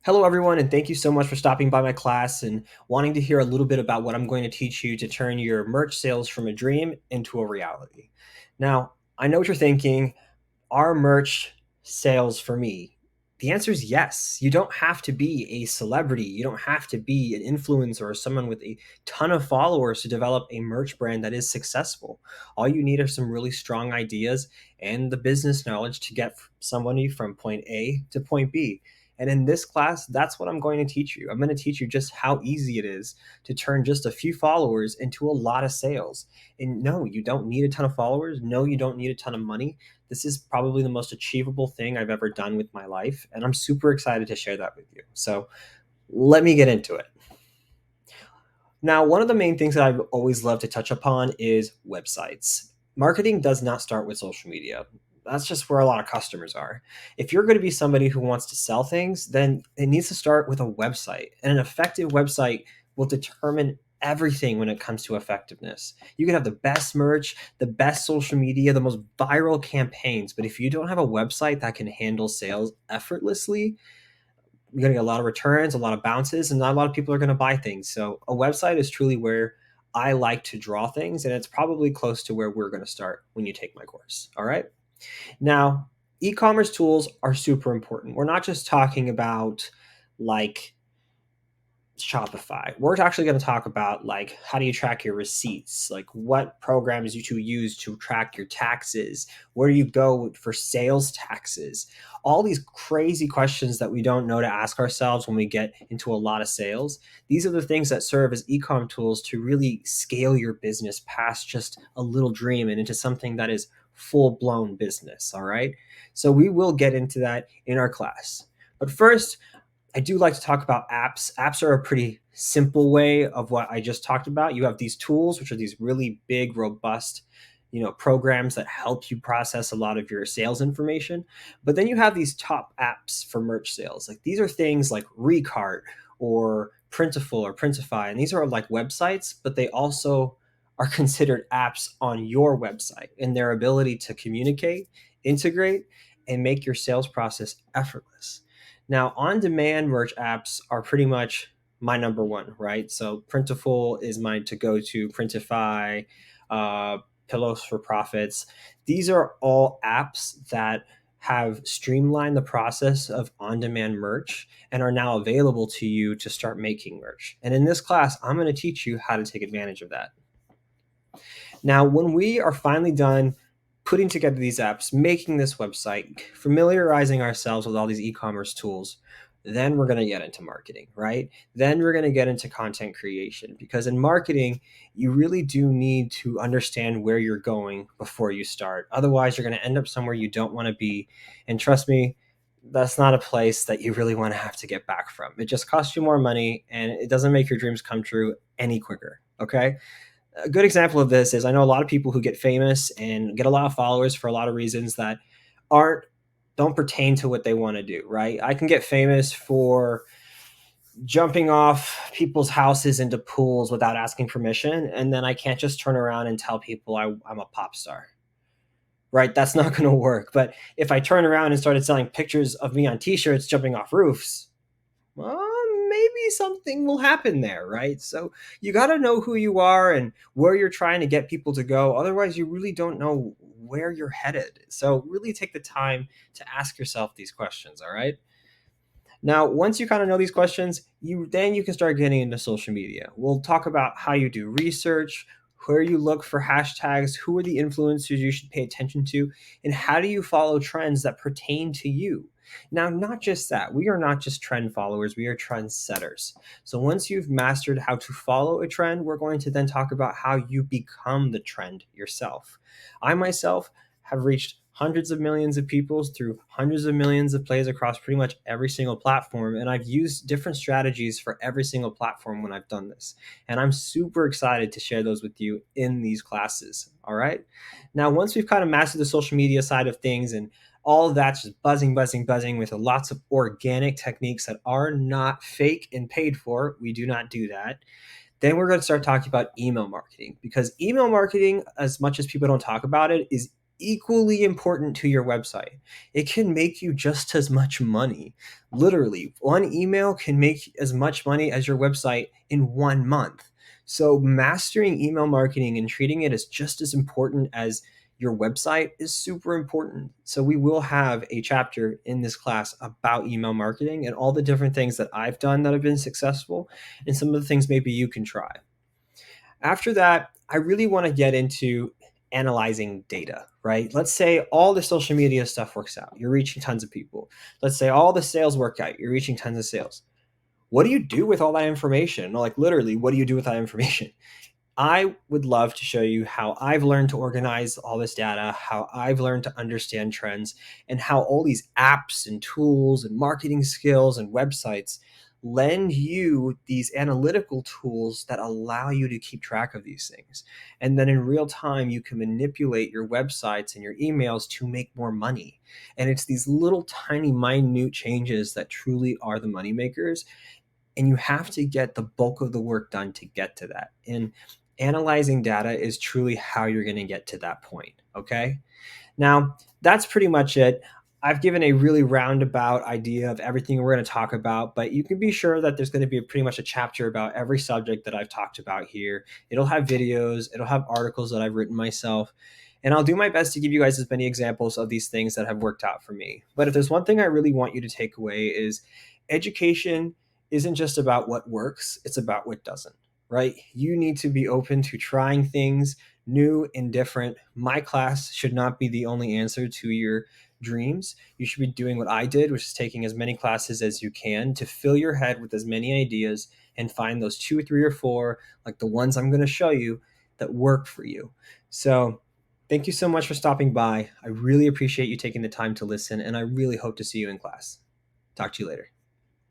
Hello, everyone, and thank you so much for stopping by my class and wanting to hear a little bit about what I'm going to teach you to turn your merch sales from a dream into a reality. Now, I know what you're thinking. Are merch sales for me? The answer is yes. You don't have to be a celebrity. You don't have to be an influencer or someone with a ton of followers to develop a merch brand that is successful. All you need are some really strong ideas and the business knowledge to get somebody from point A to point B. And in this class, that's what I'm going to teach you. I'm going to teach you just how easy it is to turn just a few followers into a lot of sales. And no, you don't need a ton of followers. No, you don't need a ton of money. This is probably the most achievable thing I've ever done with my life, and I'm super excited to share that with you. So let me get into it. Now, one of the main things that I've always loved to touch upon is websites. Marketing does not start with social media. That's just where a lot of customers are. If you're going to be somebody who wants to sell things, then it needs to start with a website. And an effective website will determine everything when it comes to effectiveness. You can have the best merch, the best social media, the most viral campaigns, but if you don't have a website that can handle sales effortlessly, you're going to get a lot of returns, a lot of bounces, and not a lot of people are going to buy things. So a website is truly where I like to draw things, and it's probably close to where we're going to start when you take my course. All right. Now, e-commerce tools are super important. We're not just talking about like Shopify. We're actually going to talk about like how do you track your receipts, like what programs you to use to track your taxes, where do you go for sales taxes, all these crazy questions that we don't know to ask ourselves when we get into a lot of sales. These are the things that serve as e-com tools to really scale your business past just a little dream and into something that is full-blown business. All right. So we will get into that in our class. But first, I do like to talk about apps. Apps are a pretty simple way of what I just talked about. You have these tools, which are these really big, robust, programs that help you process a lot of your sales information. But then you have these top apps for merch sales. Like these are things like Recart or Printful or Printify, and these are like websites, but they also are considered apps on your website in their ability to communicate, integrate, and make your sales process effortless. Now, on demand merch apps are pretty much my number one, right? So, Printful is mine to go to, Printify, uh, Pillows for Profits. These are all apps that have streamlined the process of on demand merch and are now available to you to start making merch. And in this class, I'm going to teach you how to take advantage of that. Now, when we are finally done putting together these apps, making this website, familiarizing ourselves with all these e-commerce tools, then we're going to get into marketing, right? Then we're going to get into content creation because in marketing, you really do need to understand where you're going before you start. Otherwise, you're going to end up somewhere you don't want to be. And trust me, that's not a place that you really want to have to get back from. It just costs you more money and it doesn't make your dreams come true any quicker. Okay. A good example of this is I know a lot of people who get famous and get a lot of followers for a lot of reasons that aren't don't pertain to what they want to do, right? I can get famous for jumping off people's houses into pools without asking permission, and then I can't just turn around and tell people I'm a pop star, right? That's not going to work. But if I turn around and started selling pictures of me on t-shirts jumping off roofs, well, maybe something will happen there, right? So you got to know who you are and where you're trying to get people to go. Otherwise, you really don't know where you're headed. So really take the time to ask yourself these questions, all right? Now, once you kind of know these questions, you can start getting into social media. We'll talk about how you do research, where you look for hashtags, who are the influencers you should pay attention to, and how do you follow trends that pertain to you. Now, not just that, we are not just trend followers, we are trend setters. So once you've mastered how to follow a trend, we're going to then talk about how you become the trend yourself. I myself have reached hundreds of millions of people through hundreds of millions of plays across pretty much every single platform. And I've used different strategies for every single platform when I've done this. And I'm super excited to share those with you in these classes. All right. Now, once we've kind of mastered the social media side of things and all of that's just buzzing, buzzing, buzzing with lots of organic techniques that are not fake and paid for, we do not do that. Then we're going to start talking about email marketing because email marketing, as much as people don't talk about it, is equally important to your website. It can make you just as much money. Literally, one email can make as much money as your website in 1 month. So, mastering email marketing and treating it as just as important as your website is super important. So, we will have a chapter in this class about email marketing and all the different things that I've done that have been successful, and some of the things maybe you can try. After that, I really want to get into analyzing data, right? Let's say all the social media stuff works out. You're reaching tons of people. Let's say all the sales work out. You're reaching tons of sales. What do you do with all that information? Like literally, what do you do with that information? I would love to show you how I've learned to organize all this data, how I've learned to understand trends, and how all these apps and tools and marketing skills and websites lend you these analytical tools that allow you to keep track of these things. And then in real time, you can manipulate your websites and your emails to make more money. And it's these little tiny, minute changes that truly are the money makers, and you have to get the bulk of the work done to get to that. And analyzing data is truly how you're going to get to that point. Okay. Now, that's pretty much it. I've given a really roundabout idea of everything we're going to talk about, but you can be sure that there's going to be pretty much a chapter about every subject that I've talked about here. It'll have videos, it'll have articles that I've written myself, and I'll do my best to give you guys as many examples of these things that have worked out for me. But if there's one thing I really want you to take away is education isn't just about what works, it's about what doesn't, right? You need to be open to trying things new and different. My class should not be the only answer to your dreams. You should be doing what I did, which is taking as many classes as you can to fill your head with as many ideas and find those two or three or four, like the ones I'm going to show you, that work for you. So, thank you so much for stopping by. I really appreciate you taking the time to listen, and I really hope to see you in class. Talk to you later.